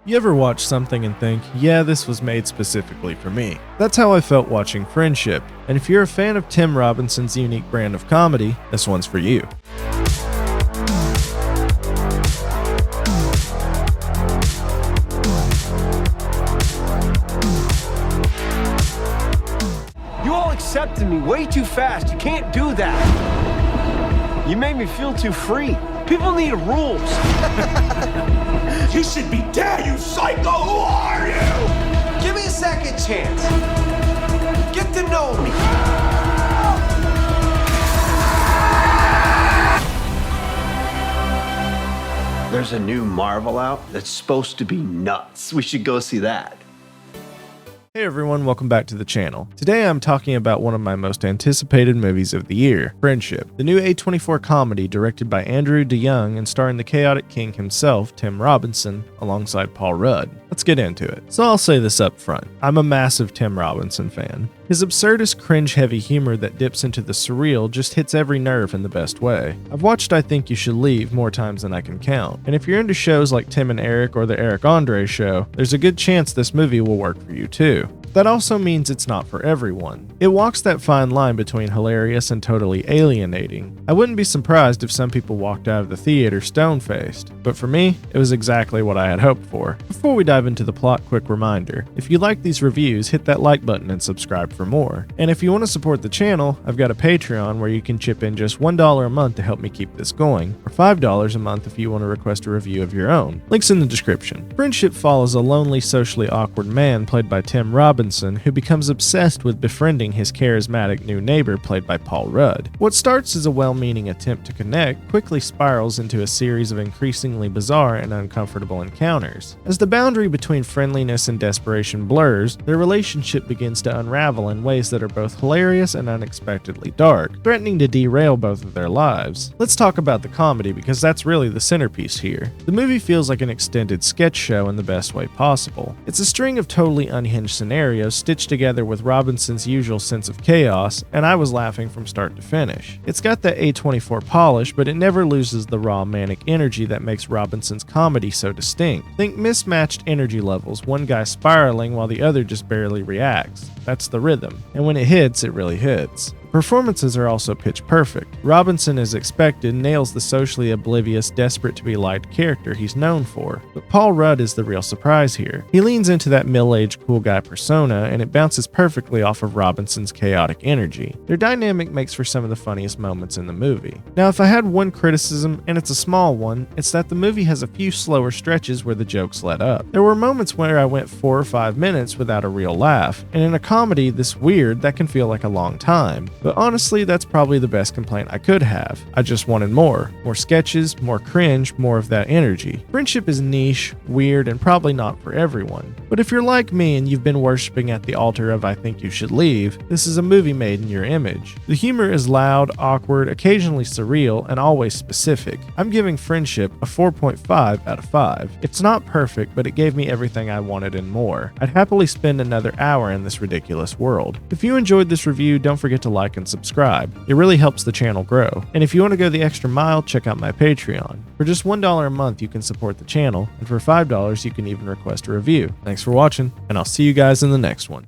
You ever watch something and think, yeah, this was made specifically for me? That's how I felt watching Friendship, and if you're a fan of Tim Robinson's unique brand of comedy, this one's for you. You all accepted me way too fast. You can't do that. You made me feel too free. People need rules. You should be dead, you psycho! Who are you? Give me a second chance. Get to know me. There's a new Marvel out that's supposed to be nuts. We should go see that. Hey everyone, welcome back to the channel. Today I'm talking about one of my most anticipated movies of the year, Friendship, the new A24 comedy directed by Andrew DeYoung and starring the chaotic king himself, Tim Robinson, alongside Paul Rudd. Let's get into it. So I'll say this up front, I'm a massive Tim Robinson fan. His absurdist cringe-heavy humor that dips into the surreal just hits every nerve in the best way. I've watched I Think You Should Leave more times than I can count, and if you're into shows like Tim and Eric or The Eric Andre Show, there's a good chance this movie will work for you too. That also means it's not for everyone. It walks that fine line between hilarious and totally alienating. I wouldn't be surprised if some people walked out of the theater stone-faced, but for me, it was exactly what I had hoped for. Before we dive into the plot, quick reminder, if you like these reviews, hit that like button and subscribe for more. And if you want to support the channel, I've got a Patreon where you can chip in just $1 a month to help me keep this going, or $5 a month if you want to request a review of your own. Links in the description. Friendship follows a lonely, socially awkward man played by Tim Robinson who becomes obsessed with befriending his charismatic new neighbor played by Paul Rudd. What starts as a well-meaning attempt to connect quickly spirals into a series of increasingly bizarre and uncomfortable encounters. As the boundary between friendliness and desperation blurs, their relationship begins to unravel in ways that are both hilarious and unexpectedly dark, threatening to derail both of their lives. Let's talk about the comedy because that's really the centerpiece here. The movie feels like an extended sketch show in the best way possible. It's a string of totally unhinged scenarios stitched together with Robinson's usual sense of chaos, and I was laughing from start to finish. It's got that A24 polish, but it never loses the raw manic energy that makes Robinson's comedy so distinct. Think mismatched energy levels, one guy spiraling while the other just barely reacts. That's the rhythm, and when it hits, it really hits. Performances are also pitch perfect. Robinson, as expected, nails the socially oblivious, desperate to be liked character he's known for, but Paul Rudd is the real surprise here. He leans into that middle-aged cool guy persona, and it bounces perfectly off of Robinson's chaotic energy. Their dynamic makes for some of the funniest moments in the movie. Now, if I had one criticism, and it's a small one, it's that the movie has a few slower stretches where the jokes let up. There were moments where I went 4 or 5 minutes without a real laugh, and in a comedy this weird, that can feel like a long time. But honestly, that's probably the best complaint I could have. I just wanted more. More sketches, more cringe, more of that energy. Friendship is niche, weird, and probably not for everyone. But if you're like me and you've been worshipping at the altar of I Think You Should Leave, this is a movie made in your image. The humor is loud, awkward, occasionally surreal, and always specific. I'm giving Friendship a 4.5 out of 5. It's not perfect, but it gave me everything I wanted and more. I'd happily spend another hour in this ridiculous world. If you enjoyed this review, don't forget to like and subscribe. It really helps the channel grow. And if you want to go the extra mile, check out my Patreon. For just $1 a month, you can support the channel, and for $5, you can even request a review. Thanks for watching, and I'll see you guys in the next one.